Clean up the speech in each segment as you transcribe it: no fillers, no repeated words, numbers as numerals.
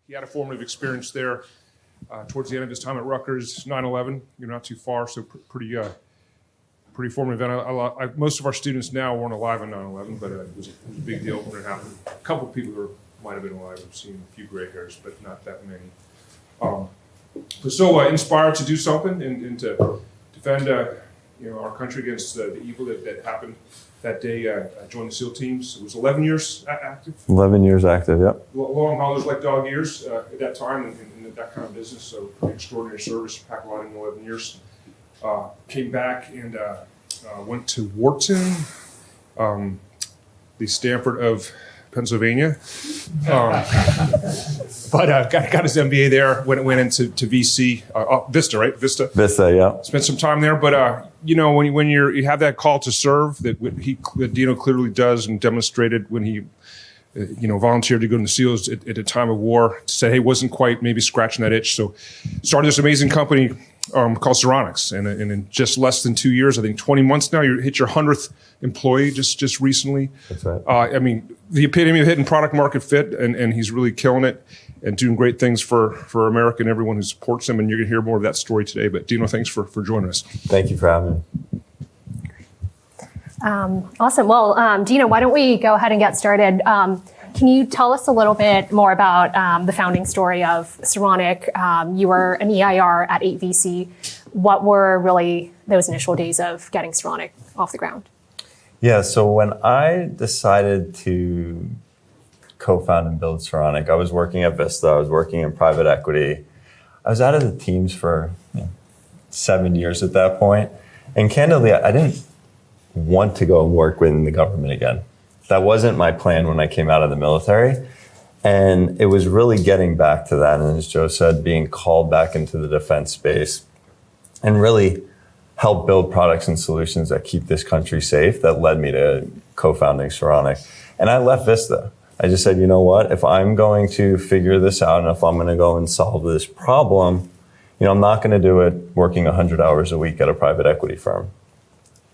he had a formative experience there towards the end of his time at Rutgers. 9/11, you're not too far, so pretty formative event. Most of our students now weren't alive on 9/11, but it was a big deal when it happened. A couple of people who might have been alive. I've seen a few gray hairs, but not that many. But so inspired to do something and to defend our country against the evil that happened that day. I joined the SEAL teams. It was 11 years active. 11 years active, yep. Long haulers like dog ears at that time in that kind of business. So pretty extraordinary service. Packed a lot in 11 years. Came back and went to Wharton, the Stanford of Pennsylvania. But got his MBA there. Went into VC, Vista, right? Vista, yeah. Spent some time there, but when you have that call to serve that Dino clearly does and demonstrated when he volunteered to go to the SEALs at a time of war, to say, hey, wasn't quite maybe scratching that itch. So started this amazing company called Saronic, and in just less than 2 years, I think 20 months now, you hit your 100th employee just recently. That's right. The epitome of hitting product market fit, and he's really killing it and doing great things for America and everyone who supports him. And you're going to hear more of that story today. But Dino, thanks for joining us. Thank you for having me. Awesome. Well, Dino, why don't we go ahead and get started? Can you tell us a little bit more about the founding story of Saronic? You were an EIR at 8VC. What were really those initial days of getting Saronic off the ground? Yeah, so when I decided to co-found and build Saronic, I was working at Vista. I was working in private equity. I was out of the teams for 7 years at that point. And candidly, I didn't want to go and work within the government again. That wasn't my plan when I came out of the military. And it was really getting back to that. And as Joe said, being called back into the defense space and really help build products and solutions that keep this country safe, that led me to co-founding Saronic. And I left Vista. I just said, you know what, if I'm going to figure this out and if I'm going to go and solve this problem, I'm not going to do it working 100 hours a week at a private equity firm.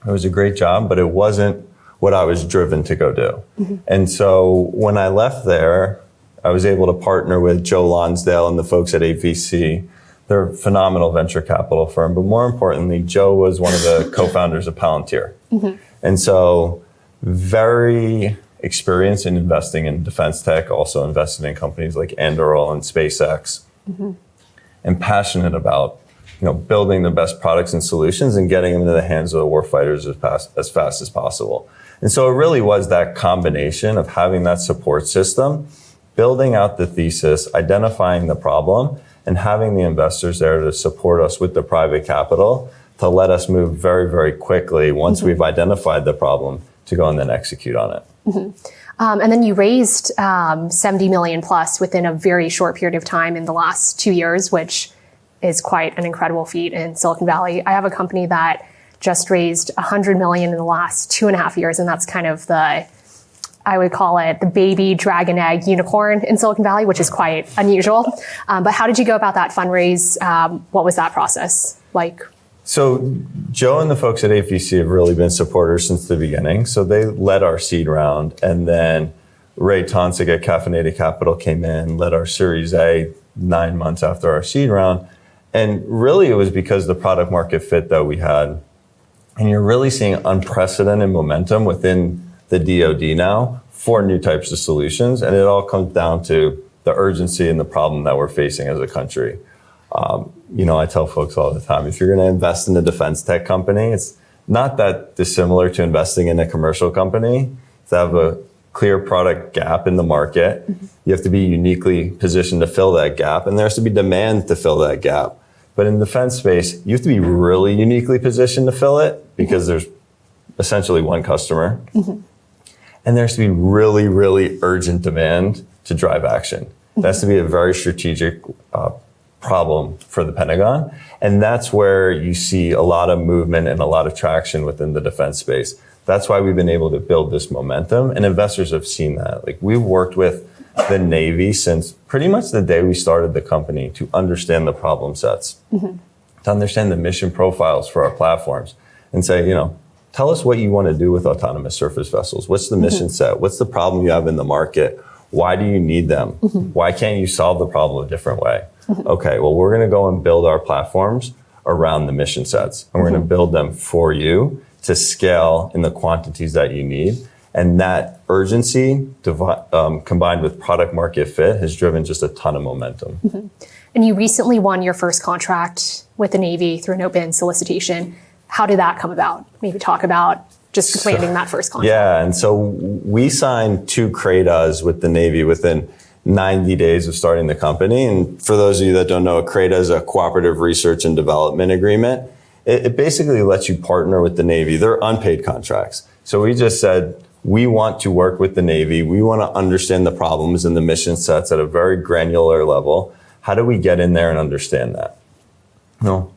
It was a great job, but it wasn't what I was driven to go do. Mm-hmm. And so when I left there, I was able to partner with Joe Lonsdale and the folks at 8VC. They're a phenomenal venture capital firm, but more importantly, Joe was one of the co-founders of Palantir. Mm-hmm. And so very experienced in investing in defense tech, also invested in companies like Anduril and SpaceX, mm-hmm. and passionate about building the best products and solutions and getting them into the hands of the warfighters as fast as possible. And so it really was that combination of having that support system, building out the thesis, identifying the problem, and having the investors there to support us with the private capital to let us move very, very quickly once mm-hmm. we've identified the problem to go and then execute on it. Mm-hmm. And then you raised 70 million plus within a very short period of time in the last 2 years, which is quite an incredible feat in Silicon Valley. I have a company that just raised 100 million in the last 2.5 years, and that's kind of I would call it the baby dragon egg unicorn in Silicon Valley, which is quite unusual. But how did you go about that fundraise? What was that process like? So Joe and the folks at 8VC have really been supporters since the beginning. So they led our seed round, and then Ray Tonsig at Caffeinated Capital came in, led our Series A 9 months after our seed round. And really it was because the product market fit that we had. And you're really seeing unprecedented momentum within the DoD now for new types of solutions. And it all comes down to the urgency and the problem that we're facing as a country. I tell folks all the time, if you're going to invest in a defense tech company, it's not that dissimilar to investing in a commercial company. To have a clear product gap in the market, mm-hmm. you have to be uniquely positioned to fill that gap, and there has to be demand to fill that gap. But in the defense space, you have to be really uniquely positioned to fill it because mm-hmm. there's essentially one customer. Mm-hmm. And there has to be really, really urgent demand to drive action. Mm-hmm. That has to be a very strategic problem for the Pentagon. And that's where you see a lot of movement and a lot of traction within the defense space. That's why we've been able to build this momentum, and investors have seen that. Like, we've worked with the Navy since pretty much the day we started the company to understand the problem sets, mm-hmm. to understand the mission profiles for our platforms, and say, tell us what you want to do with autonomous surface vessels. What's the mission mm-hmm. set? What's the problem you have in the market? Why do you need them? Why can't you solve the problem a different way? Okay, well, we're going to go and build our platforms around the mission sets, and we're going to build them for you to scale in the quantities that you need. And that urgency combined with product market fit has driven just a ton of momentum. And you recently won your first contract with the Navy through an open solicitation. How did that come about? Maybe talk about just landing that first contract. Yeah, and so we signed 2 CRADAs with the Navy within 90 days of starting the company. And for those of you that don't know, a CRADA is a cooperative research and development agreement. It basically lets you partner with the Navy. They're unpaid contracts. So we just said, we want to work with the Navy. We want to understand the problems and the mission sets at a very granular level. How do we get in there and understand that? No.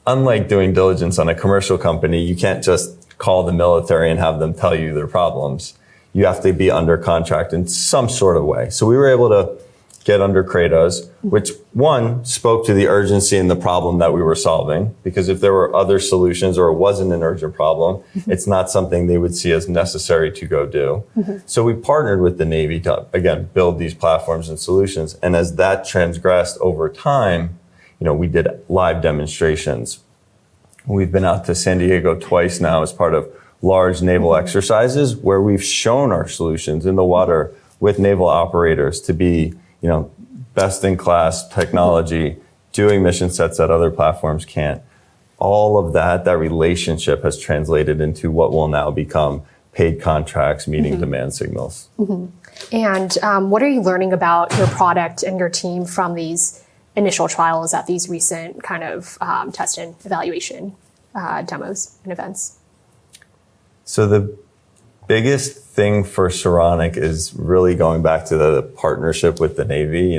Unlike doing diligence on a commercial company, you can't just call the military and have them tell you their problems. You have to be under contract in some sort of way. So we were able to get under CRADAs, which one spoke to the urgency and the problem that we were solving, because if there were other solutions or it wasn't an urgent problem, it's not something they would see as necessary to go do. So we partnered with the Navy to, again, build these platforms and solutions. And as that transgressed over time, we did live demonstrations. We've been out to San Diego twice now as part of large naval exercises where we've shown our solutions in the water with naval operators to be, best in class technology, doing mission sets that other platforms can't. All of that relationship has translated into what will now become paid contracts meeting demand signals. And what are you learning about your product and your team from these initial trials at these recent kind of test and evaluation demos and events? So the biggest thing for Saronic is really going back to the partnership with the Navy.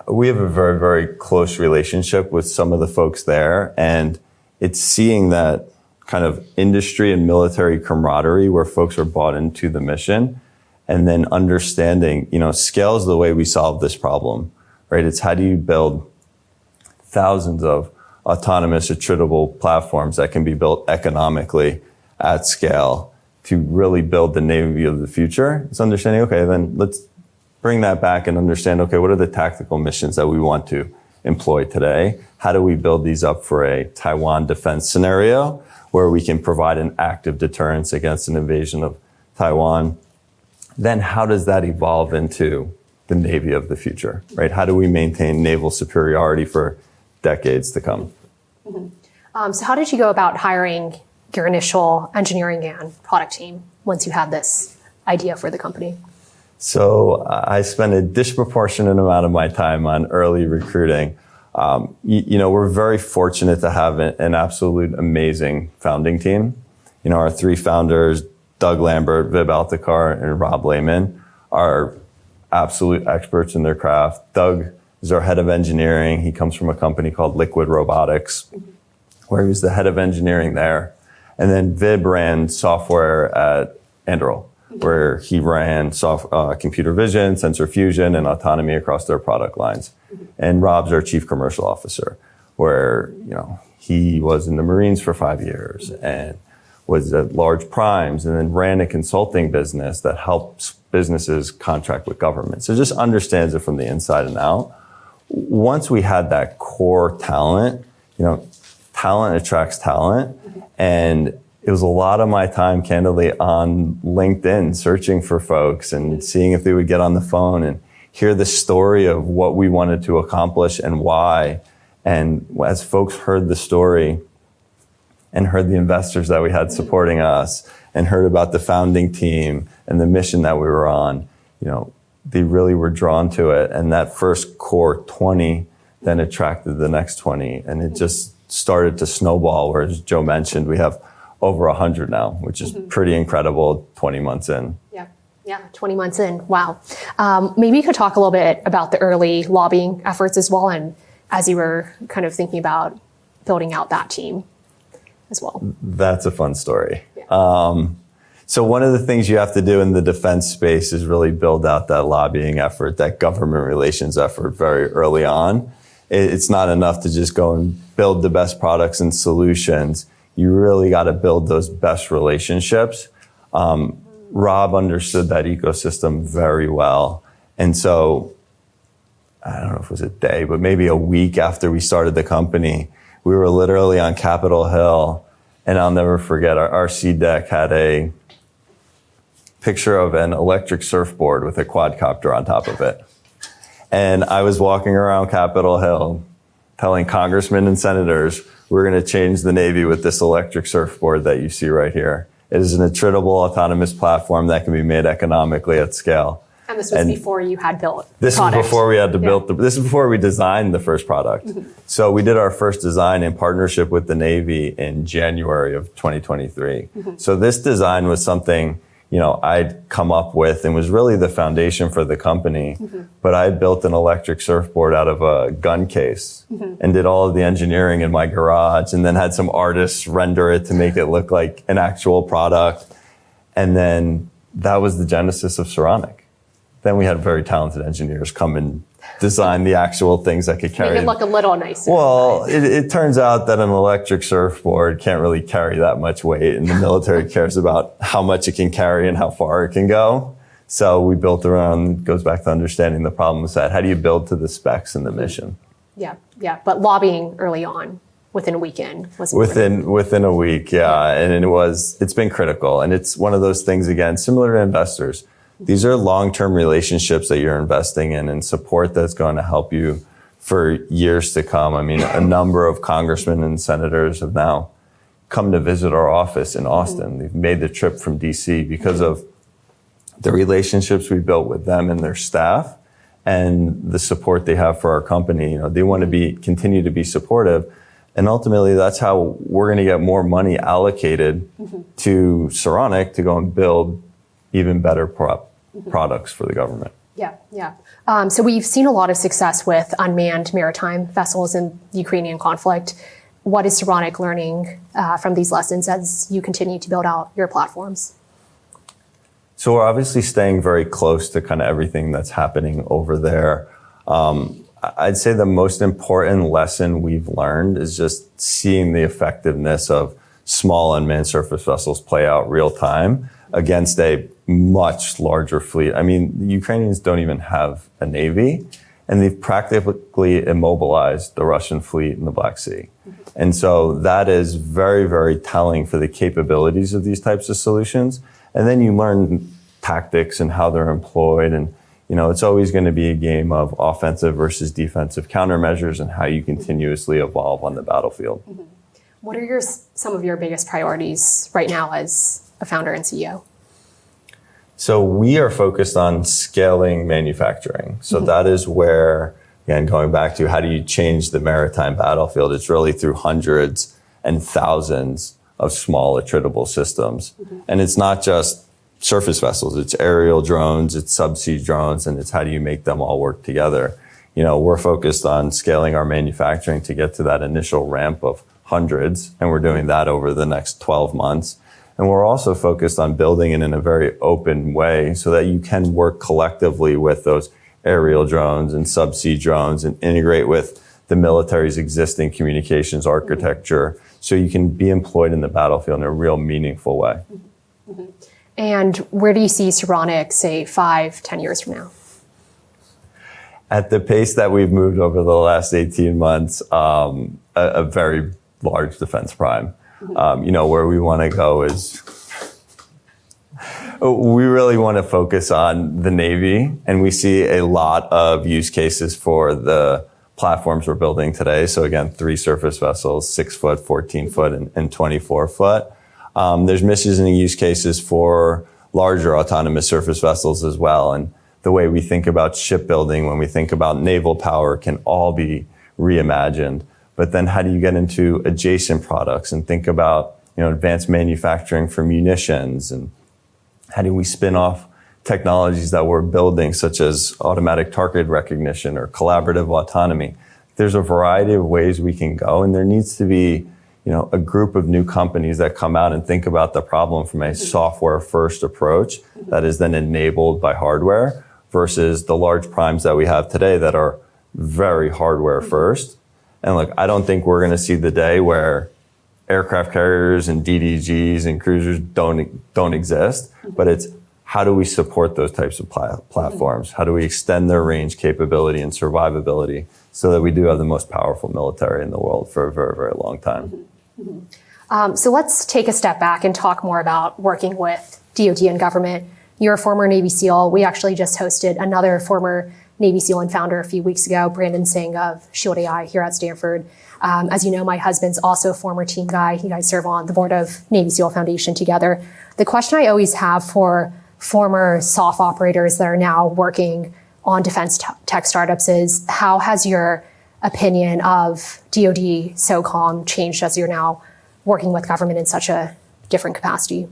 We have a very, very close relationship with some of the folks there, and it's seeing that kind of industry and military camaraderie where folks are bought into the mission, and then understanding, scale is the way we solve this problem, right? It's how do you build thousands of autonomous attritable platforms that can be built economically at scale to really build the Navy of the future. It's understanding, okay, then let's bring that back and understand, okay, what are the tactical missions that we want to employ today? How do we build these up for a Taiwan defense scenario where we can provide an active deterrence against an invasion of Taiwan? Then how does that evolve into the Navy of the future, right? How do we maintain naval superiority for decades to come? So how did you go about hiring your initial engineering and product team once you had this idea for the company? So I spent a disproportionate amount of my time on early recruiting. We're very fortunate to have an absolute amazing founding team. Our 3 founders, Doug Lambert, Vib Altekar, and Rob Lehman, are absolute experts in their craft. Doug is our head of engineering. He comes from a company called Liquid Robotics, where he was the head of engineering there. And then Vib ran software at Anduril, where he ran computer vision, sensor fusion, and autonomy across their product lines. And Rob's our chief commercial officer, where he was in the Marines for 5 years and was at large primes, and then ran a consulting business that helps businesses contract with government. So just understands it from the inside and out. Once we had that core talent, talent attracts talent. And it was a lot of my time, candidly, on LinkedIn, searching for folks and seeing if they would get on the phone and hear the story of what we wanted to accomplish and why. And as folks heard the story and heard the investors that we had supporting us and heard about the founding team and the mission that we were on, they really were drawn to it. And that first core 20 then attracted the next 20. And it just started to snowball, where, as Joe mentioned, we have over 100 now, which is pretty incredible 20 months in. Yeah, 20 months in. Wow. Maybe you could talk a little bit about the early lobbying efforts as well, and as you were kind of thinking about building out that team as well. That's a fun story. Yeah. So one of the things you have to do in the defense space is really build out that lobbying effort, that government relations effort very early on. It's not enough to just go and build the best products and solutions. You really got to build those best relationships. Rob understood that ecosystem very well. And so I don't know if it was a day, but maybe a week after we started the company, we were literally on Capitol Hill. And I'll never forget, our seed deck had a picture of an electric surfboard with a quadcopter on top of it. And I was walking around Capitol Hill telling congressmen and senators, we're going to change the Navy with this electric surfboard that you see right here. It is an attritable autonomous platform that can be made economically at scale. And this was before you had built This product. was before we had to build this is before we designed the first product. So we did our first design in partnership with the Navy in January of 2023. So this design was something, I'd come up with and was really the foundation for the company. But I built an electric surfboard out of a gun case and did all of the engineering in my garage, and then had some artists render it to make it look like an actual product. And then that was the genesis of Saronic. Then we had very talented engineers come and design the actual things that could carry. Make it look a little nicer. Well, it turns out that an electric surfboard can't really carry that much weight, and the military cares about how much it can carry and how far it can go. So we built around, goes back to understanding the problem set. How do you build to the specs and the mission? Yeah. But lobbying early on, within a weekend, was within a week, yeah. And it's been critical. And it's one of those things, again, similar to investors. These are long-term relationships that you're investing in and support that's going to help you for years to come. I mean, a number of congressmen and senators have now come to visit our office in Austin. They've made the trip from DC because of the relationships we built with them and their staff and the support they have for our company. They want to continue to be supportive. And ultimately, that's how we're going to get more money allocated to Saronic to go and build even better products for the government. Yeah. So we've seen a lot of success with unmanned maritime vessels in the Ukrainian conflict. What is Saronic learning from these lessons as you continue to build out your platforms? So we're obviously staying very close to kind of everything that's happening over there. I'd say the most important lesson we've learned is just seeing the effectiveness of small unmanned surface vessels play out real time against a much larger fleet. I mean, the Ukrainians don't even have a navy, and they've practically immobilized the Russian fleet in the Black Sea. And so that is very, very telling for the capabilities of these types of solutions. And then you learn tactics and how they're employed. And, it's always going to be a game of offensive versus defensive countermeasures and how you continuously evolve on the battlefield. What are some of your biggest priorities right now as a founder and CEO? So we are focused on scaling manufacturing. So that is where, again, going back to how do you change the maritime battlefield? It's really through hundreds and thousands of small attritable systems. And it's not just surface vessels, it's aerial drones, it's subsea drones, and it's how do you make them all work together? We're focused on scaling our manufacturing to get to that initial ramp of hundreds, and we're doing that over the next 12 months. And we're also focused on building it in a very open way so that you can work collectively with those aerial drones and subsea drones and integrate with the military's existing communications architecture so you can be employed in the battlefield in a real meaningful way. And where do you see Saronic, say, 5-10 years from now? At the pace that we've moved over the last 18 months, a very large defense prime. Where we want to go is we really want to focus on the Navy, and we see a lot of use cases for the platforms we're building today. So again, 3 surface vessels, 6 foot, 14 foot, and 24 foot. There's missions and use cases for larger autonomous surface vessels as well. And the way we think about shipbuilding, when we think about naval power, can all be reimagined. But then how do you get into adjacent products and think about, advanced manufacturing for munitions? And how do we spin off technologies that we're building, such as automatic target recognition or collaborative autonomy? There's a variety of ways we can go, and there needs to be, a group of new companies that come out and think about the problem from a software first approach that is then enabled by hardware versus the large primes that we have today that are very hardware first. And look, I don't think we're going to see the day where aircraft carriers and DDGs and cruisers don't exist, but it's how do we support those types of platforms? How do we extend their range capability and survivability so that we do have the most powerful military in the world for a very, very long time? So let's take a step back and talk more about working with DoD and government. You're a former Navy SEAL. We actually just hosted another former Navy SEAL and founder a few weeks ago, Brandon Singh of Shield AI here at Stanford. As you know, my husband's also a former team guy. You guys serve on the board of Navy SEAL Foundation together. The question I always have for former SOF operators that are now working on defense tech startups is, how has your opinion of DoD SOCOM changed as you're now working with government in such a different capacity?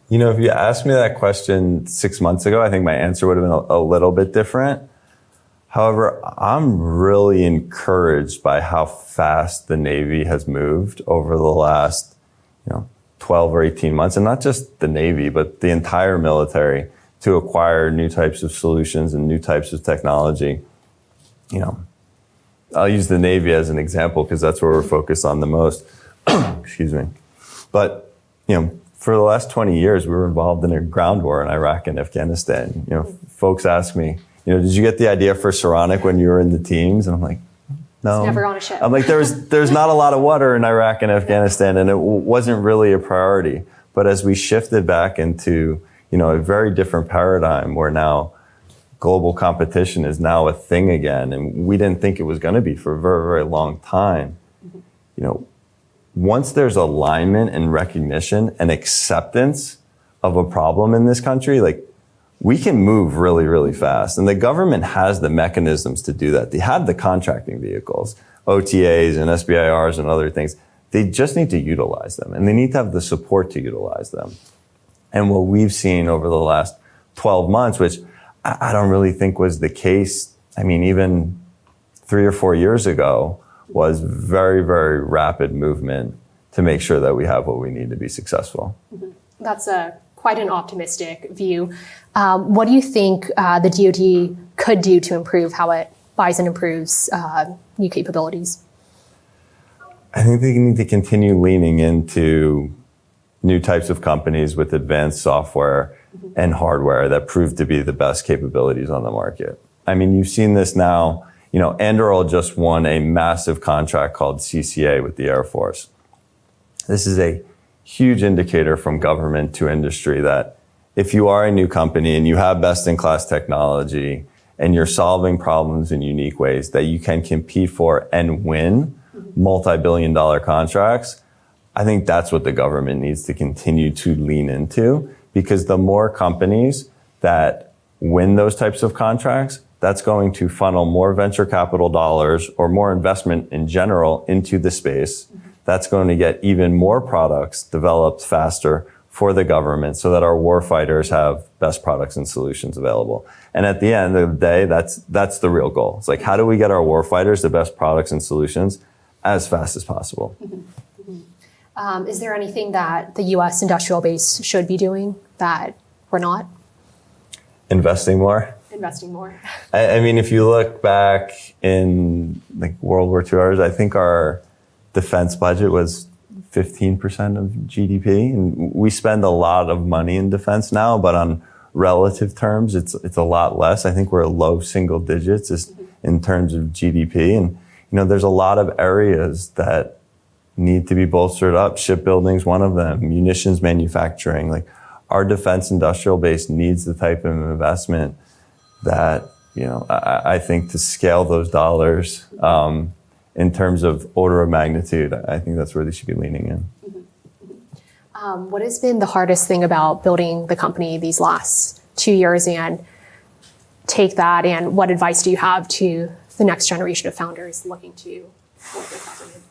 You know, if you asked me that question 6 months ago, I think my answer would have been a little bit different. However, I'm really encouraged by how fast the Navy has moved over the last, 12 or 18 months, and not just the Navy, but the entire military, to acquire new types of solutions and new types of technology. I'll use the Navy as an example because that's where we're focused on the most. Excuse me. But, for the last 20 years, we were involved in a ground war in Iraq and Afghanistan. Folks ask me, did you get the idea for Saronic when you were in the teams? And I'm like, no. It's never on a ship. I'm like, there's not a lot of water in Iraq and Afghanistan, and it wasn't really a priority. But as we shifted back into, a very different paradigm where now global competition is now a thing again, and we didn't think it was going to be for a very, very long time. Once there's alignment and recognition and acceptance of a problem in this country, we can move really, really fast. And the government has the mechanisms to do that. They have the contracting vehicles, OTAs and SBIRs and other things. They just need to utilize them, and they need to have the support to utilize them. And what we've seen over the last 12 months, which I don't really think was the case, even 3 or 4 years ago, was very, very rapid movement to make sure that we have what we need to be successful. That's quite an optimistic view. What do you think the DoD could do to improve how it buys and improves new capabilities? I think they need to continue leaning into new types of companies with advanced software and hardware that prove to be the best capabilities on the market. You've seen this now. Anduril just won a massive contract called CCA with the Air Force. This is a huge indicator from government to industry that if you are a new company and you have best-in-class technology and you're solving problems in unique ways that you can compete for and win multi-billion-dollar contracts, I think that's what the government needs to continue to lean into, because the more companies that win those types of contracts, that's going to funnel more venture capital dollars or more investment in general into the space. That's going to get even more products developed faster for the government so that our warfighters have best products and solutions available. And at the end of the day, that's the real goal. It's how do we get our warfighters the best products and solutions as fast as possible? Is there anything that the U.S. industrial base should be doing that we're not? Investing more. Investing more. If you look back in World War II, I think our defense budget was 15% of GDP, and we spend a lot of money in defense now, but on relative terms, it's a lot less. I think we're low single digits in terms of GDP, and there's a lot of areas that need to be bolstered up. Shipbuilding's one of them. Munitions manufacturing, our defense industrial base needs the type of investment that I think to scale those dollars. In terms of order of magnitude, I think that's where they should be leaning in. What has been the hardest thing about building the company these last 2 years, and take that, and what advice do you have to the next generation of founders looking to work with government?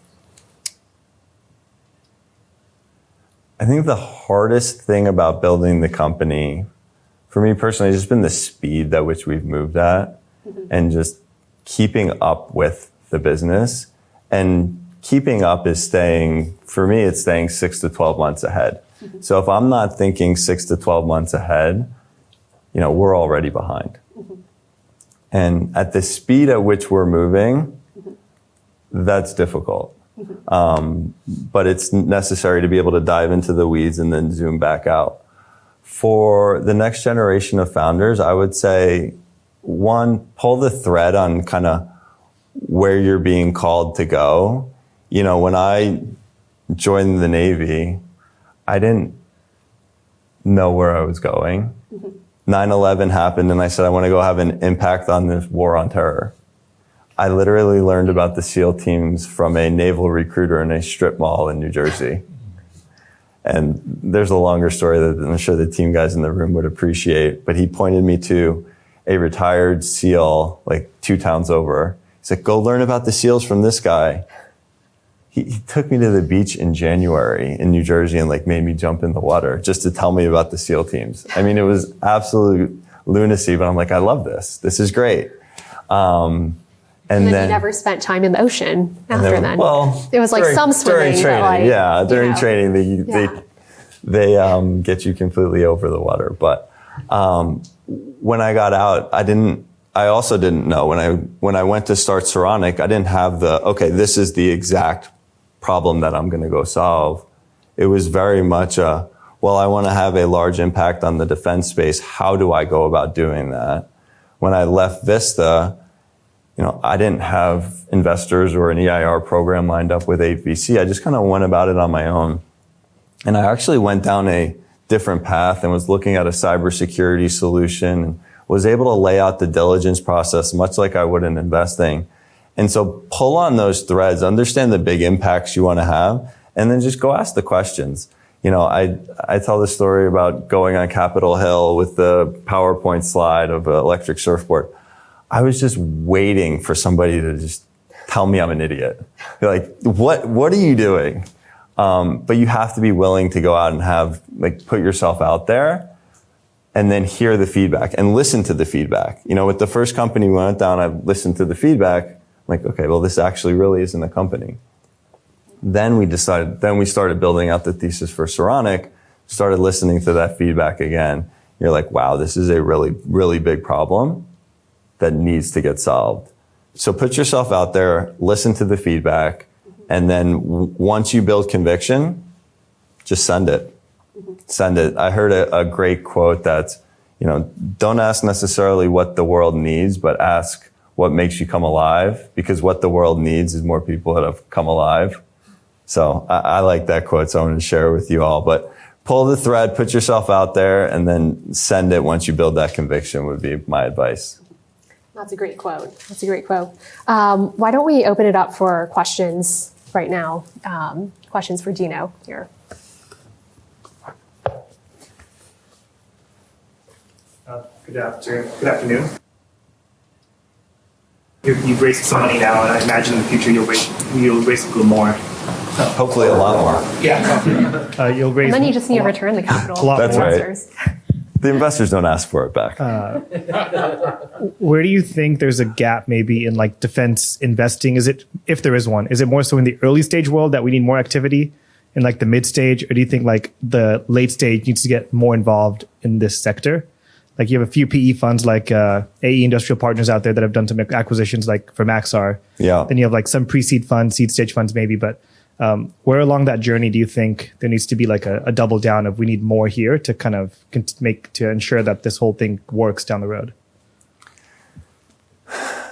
I think the hardest thing about building the company, for me personally, has just been the speed at which we've moved at, and just keeping up with the business. And keeping up is for me, it's staying 6 to 12 months ahead. So if I'm not thinking 6 to 12 months ahead, we're already behind. And at the speed at which we're moving, that's difficult. But it's necessary to be able to dive into the weeds and then zoom back out. For the next generation of founders, I would say, one, pull the thread on kind of where you're being called to go. When I joined the Navy, I didn't know where I was going. 9/11 happened and I said, I want to go have an impact on this war on terror. I literally learned about the SEAL teams from a naval recruiter in a strip mall in New Jersey. And there's a longer story that I'm sure the team guys in the room would appreciate, but he pointed me to a retired SEAL like 2 towns over. He's like, go learn about the SEALs from this guy. He took me to the beach in January in New Jersey and like made me jump in the water just to tell me about the SEAL teams. I mean, it was absolute lunacy, but I'm like, I love this. This is great. And then you never spent time in the ocean after then. Well, it was like some swimming. During training, during training, they get you completely over the water. But when I got out, I also didn't know when I went to start Saronic, I didn't have this is the exact problem that I'm going to go solve. It was very much I want to have a large impact on the defense space. How do I go about doing that? When I left Vista, I didn't have investors or an EIR program lined up with AVC. I just kind of went about it on my own. And I actually went down a different path and was looking at a cybersecurity solution and was able to lay out the diligence process much like I would in investing. And so pull on those threads, understand the big impacts you want to have, and then just go ask the questions. I tell the story about going on Capitol Hill with the PowerPoint slide of an electric surfboard. I was just waiting for somebody to just tell me I'm an idiot. They're like, what are you doing? But you have to be willing to go out and put yourself out there and then hear the feedback and listen to the feedback. With the first company we went down, I listened to the feedback. I'm like, okay, well, this actually really isn't a company. Then we started building out the thesis for Saronic, started listening to that feedback again. You're like, wow, this is a really, really big problem that needs to get solved. So put yourself out there, listen to the feedback, and then once you build conviction, just send it. Send it. I heard a great quote that's, don't ask necessarily what the world needs, but ask what makes you come alive, because what the world needs is more people that have come alive. So I like that quote, so I want to share it with you all. But pull the thread, put yourself out there, and then send it once you build that conviction would be my advice. That's a great quote. Why don't we open it up for questions right now? Questions for Dino here. Good afternoon. You've raised some money now, and I imagine in the future you'll raise a little more. Hopefully a lot more. Yeah. You'll raise. And then you just need to return the capital to That's right. investors. The investors don't ask for it back. Where do you think there's a gap maybe in like defense investing? Is it, if there is one, is it more so in the early stage world that we need more activity in like the mid stage? Or do you think like the late stage needs to get more involved in this sector? Like you have a few PE funds like AE Industrial Partners out there that have done some acquisitions like for Maxar. Yeah. Then you have like some pre-seed funds, seed stage funds maybe. But where along that journey do you think there needs to be like a double down of we need more here to kind of to ensure that this whole thing works down the road?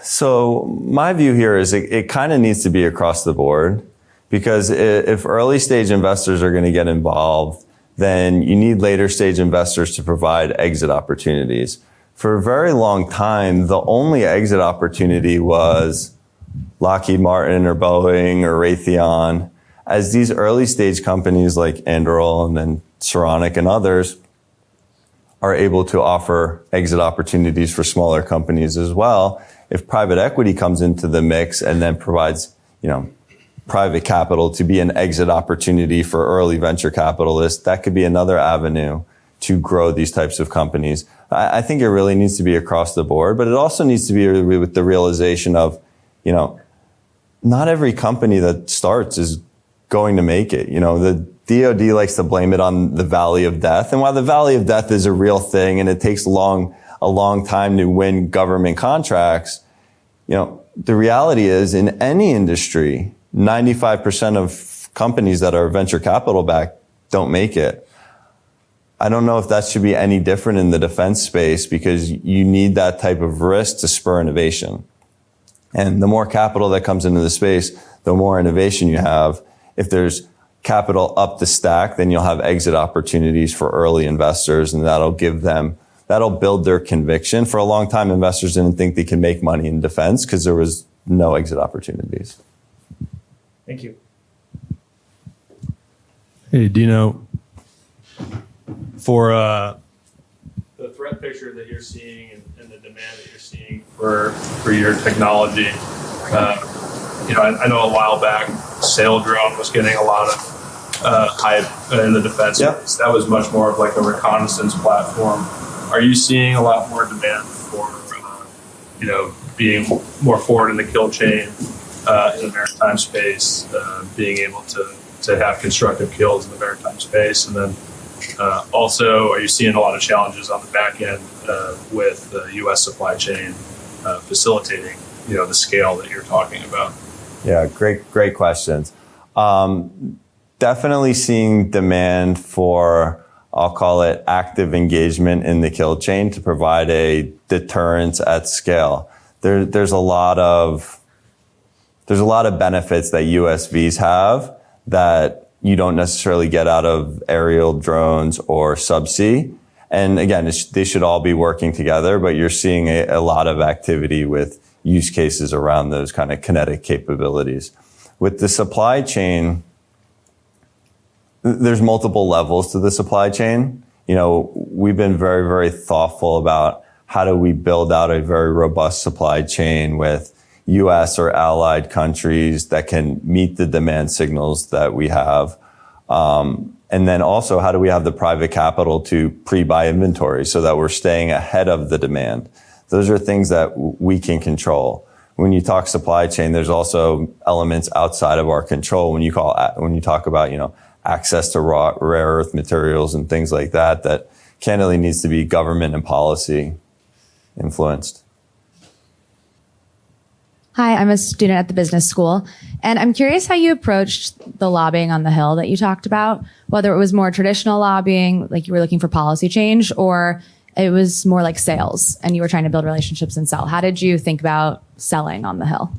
So my view here is it kind of needs to be across the board, because if early stage investors are going to get involved, then you need later stage investors to provide exit opportunities. For a very long time, the only exit opportunity was Lockheed Martin or Boeing or Raytheon. As these early stage companies like Anduril and then Saronic and others are able to offer exit opportunities for smaller companies as well, if private equity comes into the mix and then provides, private capital to be an exit opportunity for early venture capitalists, that could be another avenue to grow these types of companies. I think it really needs to be across the board, but it also needs to be with the realization of, not every company that starts is going to make it. The DoD likes to blame it on the Valley of Death. And while the Valley of Death is a real thing and it takes a long time to win government contracts, the reality is in any industry, 95% of companies that are venture capital backed don't make it. I don't know if that should be any different in the defense space, because you need that type of risk to spur innovation. And the more capital that comes into the space, the more innovation you have. If there's capital up the stack, then you'll have exit opportunities for early investors, and that'll build their conviction. For a long time, investors didn't think they could make money in defense because there was no exit opportunities. Thank you. Hey, Dino. For the threat picture that you're seeing and the demand that you're seeing for your technology, I know a while back, Sail Drone was getting a lot of hype in the defense space. That was much more of like a reconnaissance platform. Are you seeing a lot more demand for, being more forward in the kill chain in the maritime space, being able to have constructive kills in the maritime space? And then also, are you seeing a lot of challenges on the back end with the U.S. supply chain facilitating, the scale that you're talking about? Yeah, great questions. Definitely seeing demand for, I'll call it, active engagement in the kill chain to provide a deterrence at scale. There's a lot of benefits that USVs have that you don't necessarily get out of aerial drones or subsea. And again, they should all be working together, but you're seeing a lot of activity with use cases around those kind of kinetic capabilities. With the supply chain, there's multiple levels to the supply chain. We've been very, very thoughtful about how do we build out a very robust supply chain with US or allied countries that can meet the demand signals that we have. And then also, how do we have the private capital to pre-buy inventory so that we're staying ahead of the demand? Those are things that we can control. When you talk supply chain, there's also elements outside of our control. When you talk about, access to rare earth materials and things like that candidly needs to be government and policy influenced. Hi, I'm a student at the business school, and I'm curious how you approached the lobbying on the Hill that you talked about, whether it was more traditional lobbying, like you were looking for policy change, or it was more like sales and you were trying to build relationships and sell. How did you think about selling on the Hill?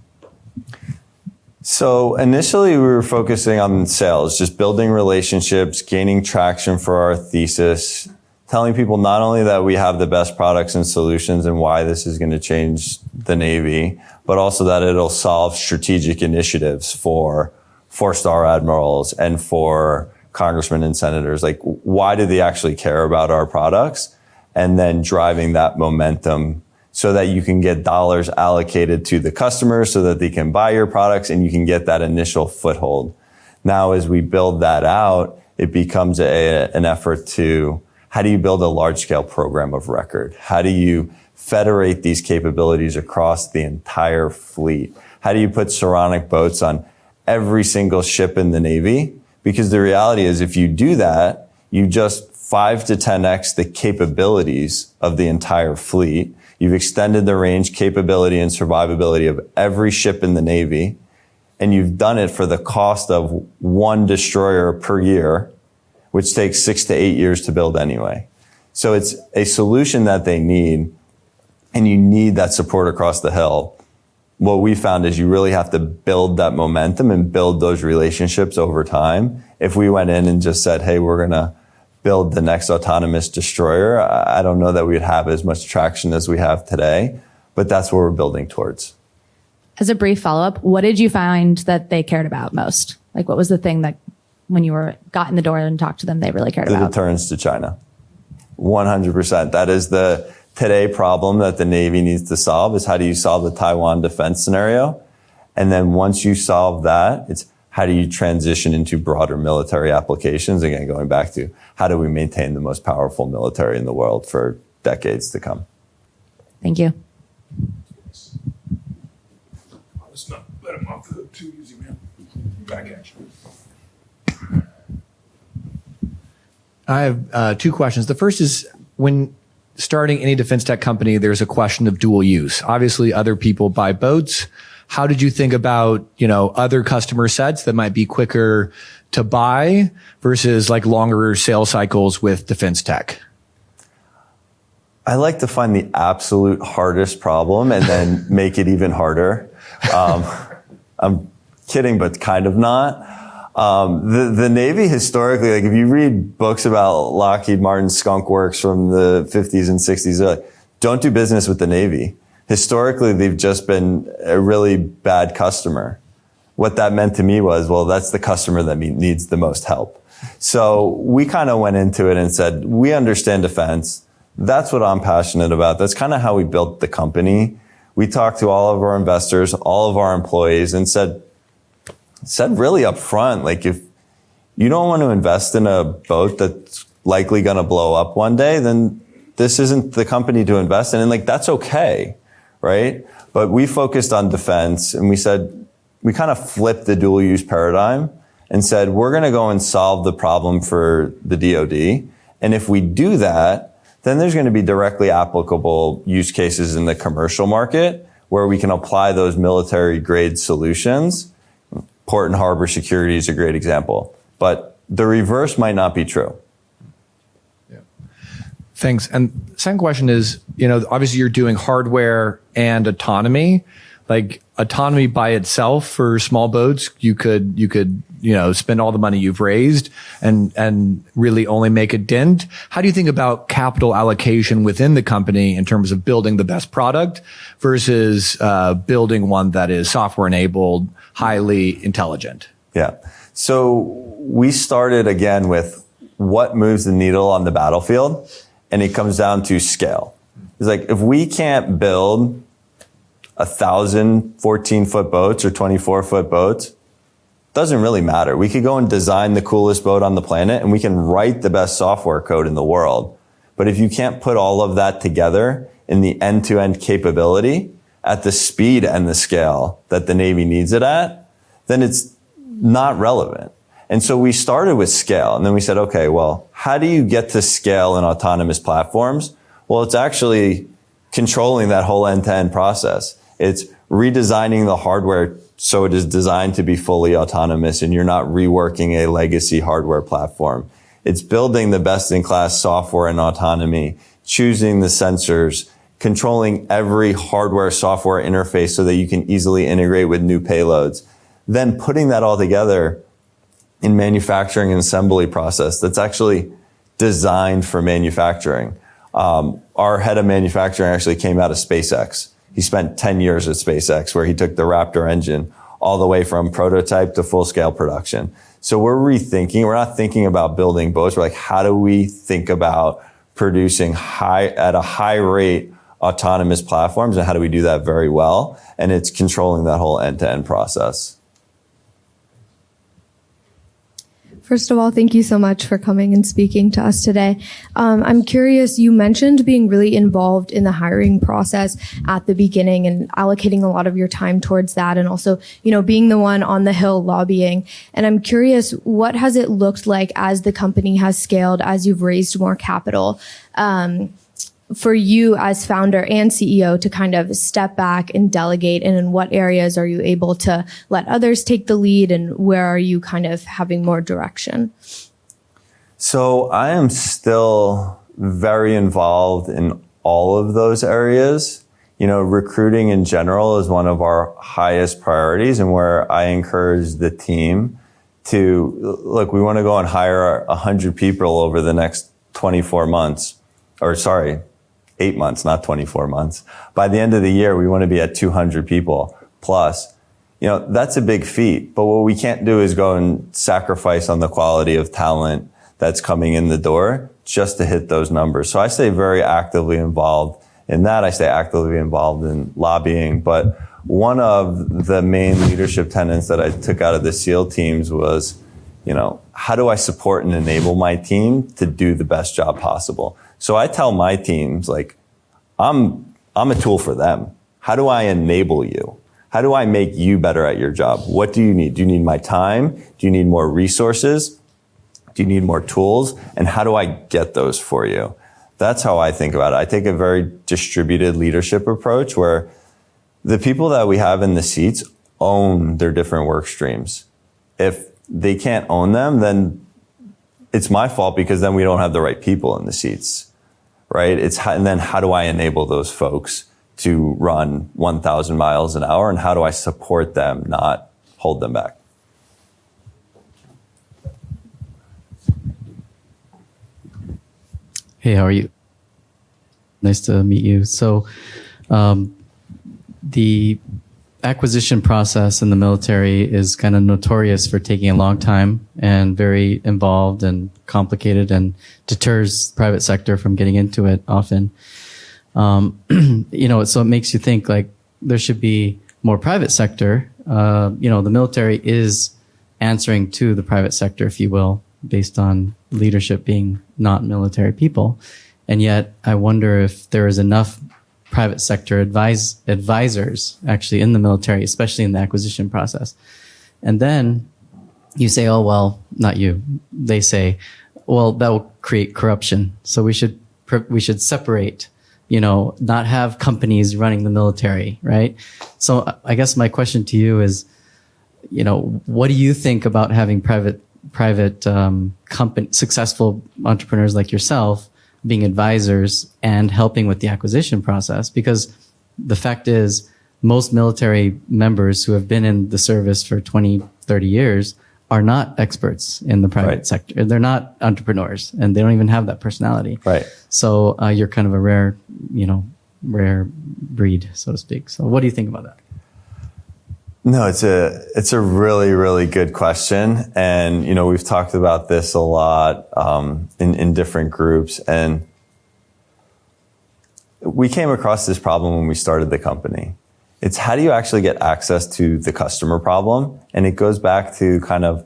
So initially we were focusing on sales, just building relationships, gaining traction for our thesis, telling people not only that we have the best products and solutions and why this is going to change the Navy, but also that it'll solve strategic initiatives for four-star admirals and for congressmen and senators. Like, why do they actually care about our products? And then driving that momentum so that you can get dollars allocated to the customers so that they can buy your products and you can get that initial foothold. Now, as we build that out, it becomes an effort to, how do you build a large-scale program of record? How do you federate these capabilities across the entire fleet? How do you put Saronic boats on every single ship in the Navy? Because the reality is, if you do that, you just 5 to 10x the capabilities of the entire fleet. You've extended the range, capability, and survivability of every ship in the Navy, and you've done it for the cost of one destroyer per year, which takes 6 to 8 years to build anyway. So it's a solution that they need, and you need that support across the Hill. What we found is you really have to build that momentum and build those relationships over time. If we went in and just said, hey, we're going to build the next autonomous destroyer, I don't know that we'd have as much traction as we have today, but that's what we're building towards. As a brief follow-up, what did you find that they cared about most? Like, what was the thing that when you got in the door and talked to them, they really cared about? The deterrence to China. 100%. That is the today problem that the Navy needs to solve, is how do you solve the Taiwan defense scenario? And then once you solve that, it's how do you transition into broader military applications? Again, going back to how do we maintain the most powerful military in the world for decades to come? Thank you. Let's not let him off the hook too easy, man. Back at you. I have two questions. The first is, when starting any defense tech company, there's a question of dual use. Obviously, other people buy boats, how did you think about, other customer sets that might be quicker to buy versus like longer sales cycles with defense tech? I like to find the absolute hardest problem and then make it even harder. I'm kidding, but kind of not. The Navy historically, like if you read books about Lockheed Martin's skunk works from the 50s and 60s, they're like, don't do business with the Navy. Historically, they've just been a really bad customer. What that meant to me was, well, that's the customer that needs the most help. So we kind of went into it and said, we understand defense. That's what I'm passionate about. That's kind of how we built the company. We talked to all of our investors, all of our employees, and said really up front, like if you don't want to invest in a boat that's likely going to blow up one day, then this isn't the company to invest in. And like, that's okay, right? But we focused on defense, and we said, we kind of flipped the dual use paradigm and said, we're going to go and solve the problem for the DoD. And if we do that, then there's going to be directly applicable use cases in the commercial market where we can apply those military grade solutions. Port and harbor security is a great example, but the reverse might not be true. Yeah. Thanks. And second question is, obviously you're doing hardware and autonomy. Like autonomy by itself for small boats, you could spend all the money you've raised and really only make a dent. How do you think about capital allocation within the company in terms of building the best product versus building one that is software enabled, highly intelligent? Yeah. So we started again with what moves the needle on the battlefield, and it comes down to scale. It's like if we can't build 1,000 14-foot boats or 24-foot boats, doesn't really matter. We could go and design the coolest boat on the planet, and we can write the best software code in the world. But if you can't put all of that together in the end-to-end capability at the speed and the scale that the Navy needs it at, then it's not relevant. And so we started with scale, and then we said, okay, well, how do you get to scale in autonomous platforms? Well, it's actually controlling that whole end-to-end process. It's redesigning the hardware so it is designed to be fully autonomous and you're not reworking a legacy hardware platform. It's building the best-in-class software and autonomy, choosing the sensors, controlling every hardware software interface so that you can easily integrate with new payloads, then putting that all together in manufacturing and assembly process that's actually designed for manufacturing. Our head of manufacturing actually came out of SpaceX. He spent 10 years at SpaceX where he took the Raptor engine all the way from prototype to full-scale production. So we're rethinking. We're not thinking about building boats. We're like, how do we think about producing at a high rate autonomous platforms, and how do we do that very well? And it's controlling that whole end-to-end process. First of all, thank you so much for coming and speaking to us today. I'm curious, you mentioned being really involved in the hiring process at the beginning and allocating a lot of your time towards that, and also, being the one on the Hill lobbying. And I'm curious, what has it looked like as the company has scaled, as you've raised more capital, for you as founder and CEO to kind of step back and delegate, and in what areas are you able to let others take the lead, and where are you kind of having more direction? So I am still very involved in all of those areas. Recruiting in general is one of our highest priorities, and where I encourage the team to, look, we want to go and hire 100 people over the next 24 months, 8 months, not 24 months. By the end of the year, we want to be at 200 people plus. That's a big feat, but what we can't do is go and sacrifice on the quality of talent that's coming in the door just to hit those numbers. So I stay very actively involved in that. I stay actively involved in lobbying, but one of the main leadership tenets that I took out of the SEAL teams was, how do I support and enable my team to do the best job possible? So I tell my teams, like, I'm a tool for them. How do I enable you? How do I make you better at your job? What do you need? Do you need my time? Do you need more resources? Do you need more tools? And how do I get those for you? That's how I think about it. I take a very distributed leadership approach where the people that we have in the seats own their different work streams. If they can't own them, then it's my fault because then we don't have the right people in the seats, right? And then how do I enable those folks to run 1,000 miles an hour, and how do I support them, not hold them back? Hey, how are you? Nice to meet you. So, the acquisition process in the military is kind of notorious for taking a long time and very involved and complicated, and deters private sector from getting into it often. So it makes you think like there should be more private sector. The military is answering to the private sector, if you will, based on leadership being not military people. And yet I wonder if there is enough private sector advisors actually in the military, especially in the acquisition process. And then you say, oh, well, not you. They say, well, that will create corruption. So we should separate, not have companies running the military, right? So I guess my question to you is, what do you think about having private company, successful entrepreneurs like yourself being advisors and helping with the acquisition process? Because the fact is, most military members who have been in the service for 20, 30 years are not experts in the private sector. They're not entrepreneurs, and they don't even have that personality. Right. So you're kind of a rare breed, so to speak. So what do you think about that? No, it's a really, really good question. And, we've talked about this a lot in different groups. And we came across this problem when we started the company. It's how do you actually get access to the customer problem? And it goes back to kind of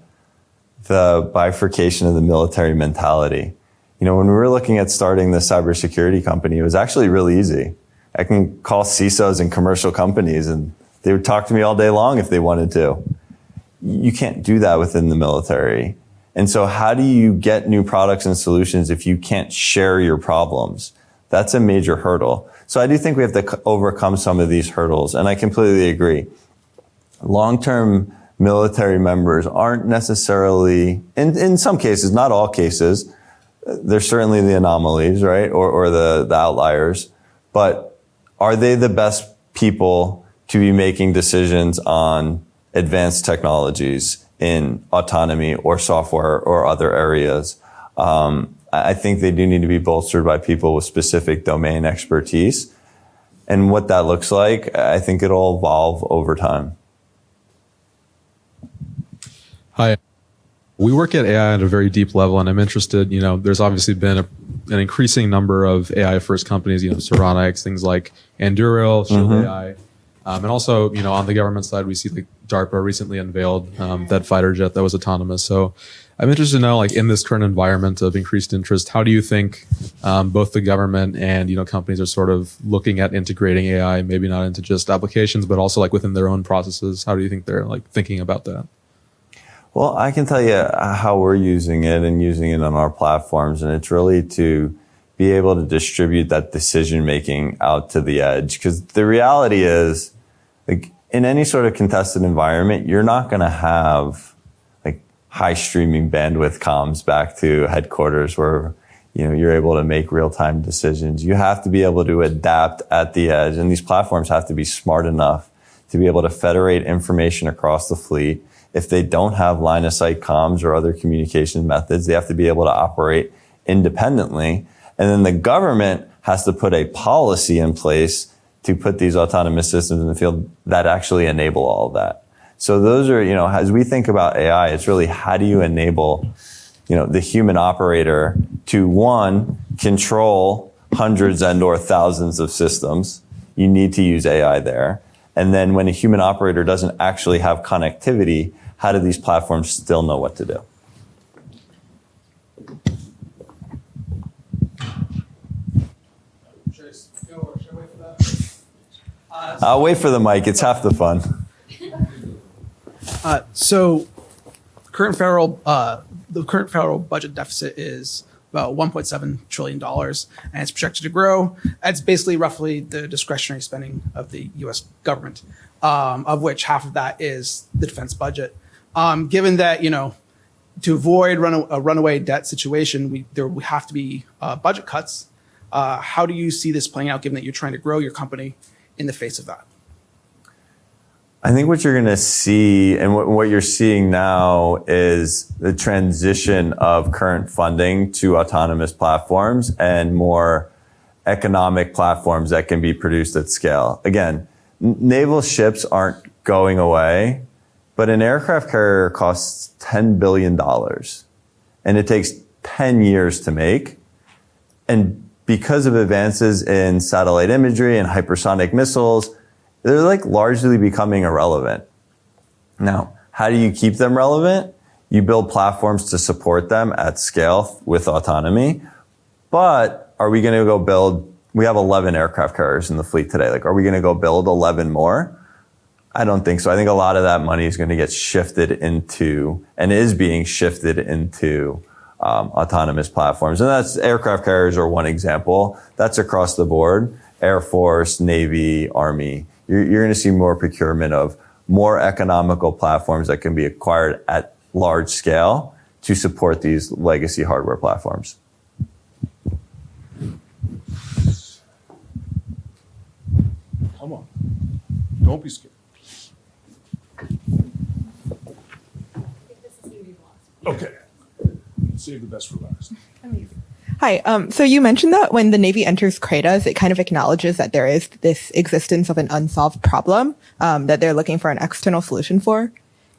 the bifurcation of the military mentality. When we were looking at starting the cybersecurity company, it was actually really easy. I can call CISOs in commercial companies and they would talk to me all day long if they wanted to. You can't do that within the military. And so how do you get new products and solutions if you can't share your problems? That's a major hurdle. So I do think we have to overcome some of these hurdles. And I completely agree. Long-term military members aren't necessarily, in some cases, not all cases, there's certainly the anomalies, right? Or the outliers. But are they the best people to be making decisions on advanced technologies in autonomy or software or other areas? I think they do need to be bolstered by people with specific domain expertise. And what that looks like, I think it'll evolve over time. Hi. We work at AI at a very deep level, and I'm interested, there's obviously been an increasing number of AI-first companies, Saronic, things like Anduril, Shield AI. And also, on the government side, we see like DARPA recently unveiled that fighter jet that was autonomous. So I'm interested to know, like in this current environment of increased interest, how do you think both the government and companies are sort of looking at integrating AI, maybe not into just applications, but also like within their own processes? How do you think they're like thinking about that? Well, I can tell you how we're using it and using it on our platforms, and it's really to be able to distribute that decision making out to the edge. Because the reality is, like in any sort of contested environment, you're not going to have like high streaming bandwidth comms back to headquarters where you're able to make real time decisions. You have to be able to adapt at the edge, and these platforms have to be smart enough to be able to federate information across the fleet. If they don't have line of sight comms or other communication methods, they have to be able to operate independently. And then the government has to put a policy in place to put these autonomous systems in the field that actually enable all of that. So those are, as we think about AI, it's really how do you enable, the human operator to, one, control hundreds and or thousands of systems. You need to use AI there. And then when a human operator doesn't actually have connectivity, how do these platforms still know what to do? I'll wait for the mic. It's half the fun. So, the current federal budget deficit is about $1.7 trillion, and it's projected to grow. That's basically roughly the discretionary spending of the U.S. government, of which half of that is the defense budget. Given that, to avoid a runaway debt situation, there will have to be budget cuts. How do you see this playing out, given that you're trying to grow your company in the face of that? I think what you're going to see, and what you're seeing now, is the transition of current funding to autonomous platforms and more economic platforms that can be produced at scale. Again, naval ships aren't going away, but an aircraft carrier costs $10 billion, and it takes 10 years to make. And because of advances in satellite imagery and hypersonic missiles, they're largely becoming irrelevant. Now, how do you keep them relevant? You build platforms to support them at scale with autonomy. But are we going to go build, we have 11 aircraft carriers in the fleet today. Are we going to go build 11 more? I don't think so. I think a lot of that money is going to get shifted into, and is being shifted into, autonomous platforms. And that's aircraft carriers are one example. That's across the board. Air Force, Navy, Army. You're going to see more procurement of more economical platforms that can be acquired at large scale to support these legacy hardware platforms. Come on. Don't be scared. Okay. Save the best for last. Hi. So you mentioned that when the Navy enters Kratos, it kind of acknowledges that there is this existence of an unsolved problem that they're looking for an external solution for.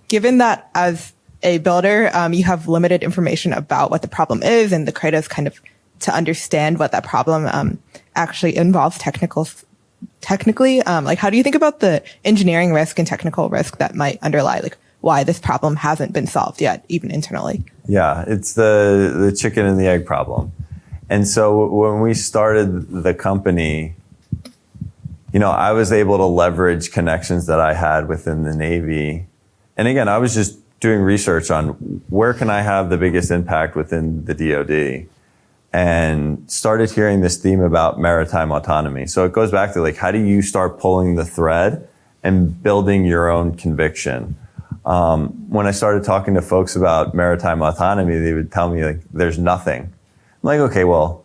Given that as a builder, you have limited information about what the problem is, and the Kratos kind of to understand what that problem actually involves technically, how do you think about the engineering risk and technical risk that might underlie why this problem hasn't been solved yet, even internally? Yeah, it's the chicken and the egg problem. And so when we started the company, I was able to leverage connections that I had within the Navy. And again, I was just doing research on where can I have the biggest impact within the DoD, and started hearing this theme about maritime autonomy. So it goes back to how do you start pulling the thread and building your own conviction? When I started talking to folks about maritime autonomy, they would tell me there's nothing. I'm like, okay, well,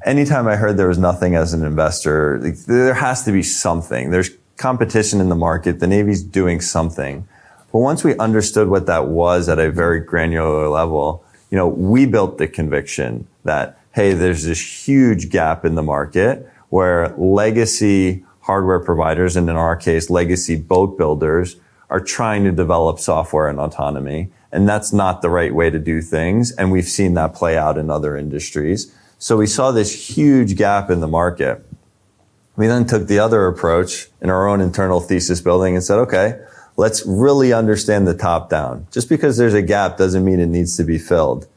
anytime I heard there was nothing as an investor, there has to be something. There's competition in the market. The Navy's doing something. But once we understood what that was at a very granular level, we built the conviction that, hey, there's this huge gap in the market where legacy hardware providers, and in our case, legacy boat builders, are trying to develop software and autonomy. And that's not the right way to do things. And we've seen that play out in other industries. So we saw this huge gap in the market. We then took the other approach in our own internal thesis building and said, okay, let's really understand the top down. Just because there's a gap doesn't mean it needs to be filled.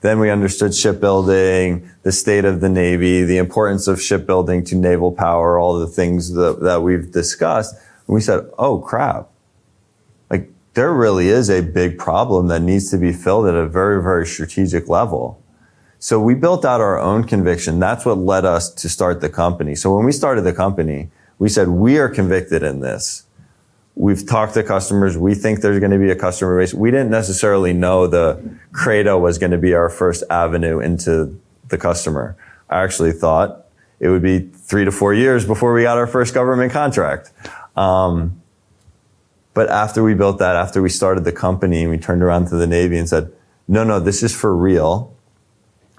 Then we understood shipbuilding, the state of the Navy, the importance of shipbuilding to naval power, all the things that we've discussed. And we said, oh crap. There really is a big problem that needs to be filled at a very, very strategic level. So we built out our own conviction. That's what led us to start the company. So when we started the company, we said, we are convicted in this. We've talked to customers. We think there's going to be a customer base. We didn't necessarily know the Credo was going to be our first avenue into the customer. I actually thought it would be 3 to 4 years before we got our first government contract. But after we built that, after we started the company, we turned around to the Navy and said, no, this is for real.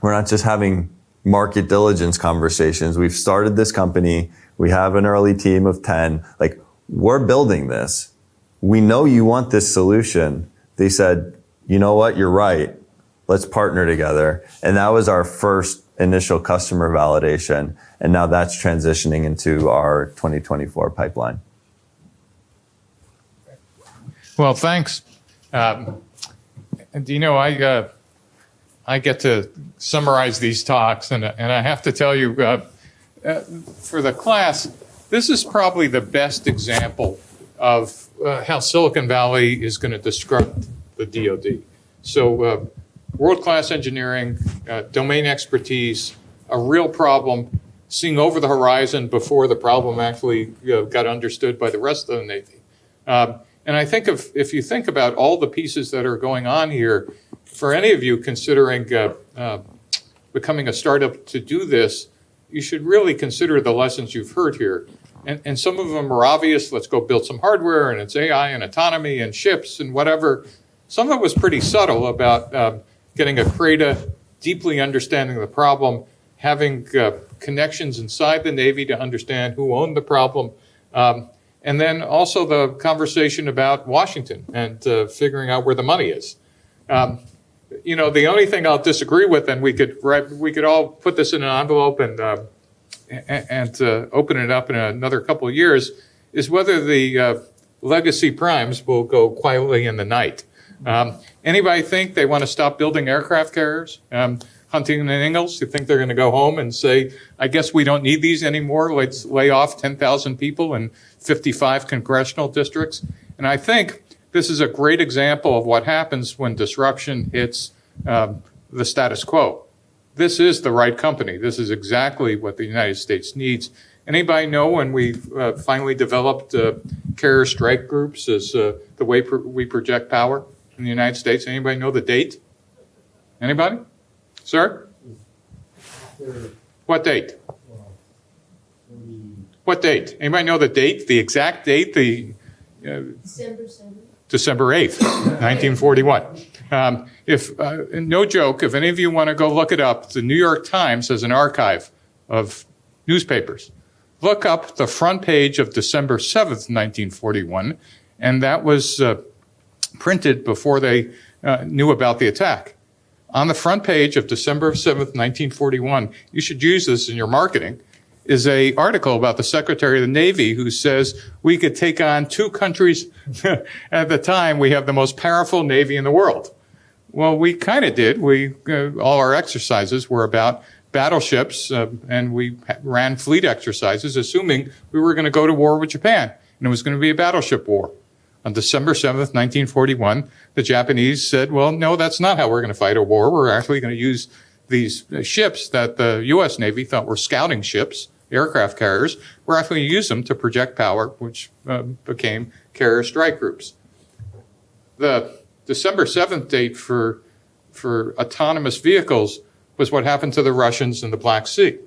We're not just having market diligence conversations. We've started this company. We have an early team of 10. We're building this. We know you want this solution. They said, you know what? You're right. Let's partner together. And that was our first initial customer validation. And now that's transitioning into our 2024 pipeline. Well, thanks. Dino, I get to summarize these talks, and I have to tell you, for the class, this is probably the best example of how Silicon Valley is going to disrupt the DoD. So world-class engineering, domain expertise, a real problem, seeing over the horizon before the problem actually got understood by the rest of the Navy. And I think if you think about all the pieces that are going on here, for any of you considering becoming a startup to do this, you should really consider the lessons you've heard here. And some of them are obvious. Let's go build some hardware, and it's AI and autonomy and ships and whatever. Some of it was pretty subtle about getting a CRADA, deeply understanding the problem, having connections inside the Navy to understand who owned the problem, and then also the conversation about Washington and figuring out where the money is. The only thing I'll disagree with, and we could all put this in an envelope and open it up in another couple of years, is whether the legacy primes will go quietly in the night. Anybody think they want to stop building aircraft carriers? Huntington and Ingalls, you think they're going to go home and say, I guess we don't need these anymore. Let's lay off 10,000 people in 55 congressional districts. And I think this is a great example of what happens when disruption hits the status quo. This is the right company. This is exactly what the United States needs. Anybody know when we finally developed carrier strike groups as the way we project power in the United States? Anybody know the date? Anybody? Sir? What date? What date? Anybody know the date? The exact date? December 8th, 1941. No joke, if any of you want to go look it up, the New York Times has an archive of newspapers. Look up the front page of December 7th, 1941, and that was printed before they knew about the attack. On the front page of December 7th, 1941, you should use this in your marketing, is a article about the Secretary of the Navy who says we could take on two countries. At the time, we have the most powerful Navy in the world. Well, we kind of did. All our exercises were about battleships, and we ran fleet exercises, assuming we were going to go to war with Japan, and it was going to be a battleship war. On December 7th, 1941, the Japanese said, well, no, that's not how we're going to fight a war. We're actually going to use these ships that the U.S. Navy thought were scouting ships, aircraft carriers. We're actually going to use them to project power, which became carrier strike groups. The December 7th date for autonomous vehicles was what happened to the Russians in the Black Sea.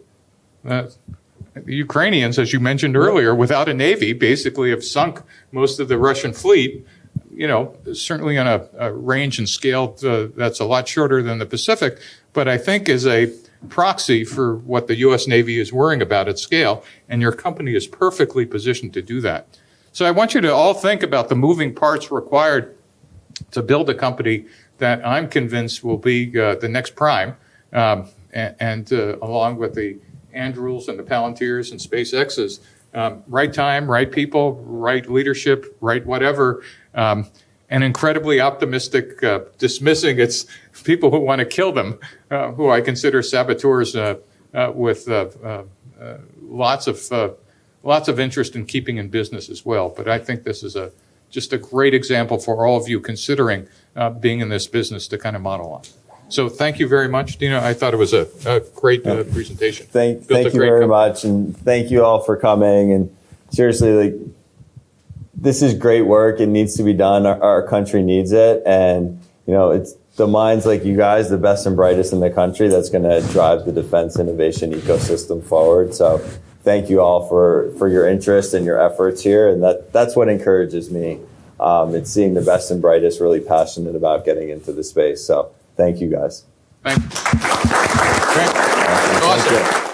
The Ukrainians, as you mentioned earlier, without a navy, basically have sunk most of the Russian fleet, certainly on a range and scale that's a lot shorter than the Pacific, but I think is a proxy for what the U.S. Navy is worrying about at scale, and your company is perfectly positioned to do that. So I want you to all think about the moving parts required to build a company that I'm convinced will be the next prime, and along with the Andurils and the Palantirs and SpaceX's, right time, right people, right leadership, right whatever, and incredibly optimistic, dismissing its people who want to kill them, who I consider saboteurs with lots of interest in keeping in business as well. But I think this is just a great example for all of you considering being in this business to kind of model on. So thank you very much, Dino. I thought it was a great presentation. Thank you very much, and thank you all for coming. And seriously, this is great work. It needs to be done. Our country needs it, and it's the minds like you guys, the best and brightest in the country, that's going to drive the defense innovation ecosystem forward. So thank you all for your interest and your efforts here, and that's what encourages me. It's seeing the best and brightest really passionate about getting into the space. So thank you guys. Thank you. Awesome.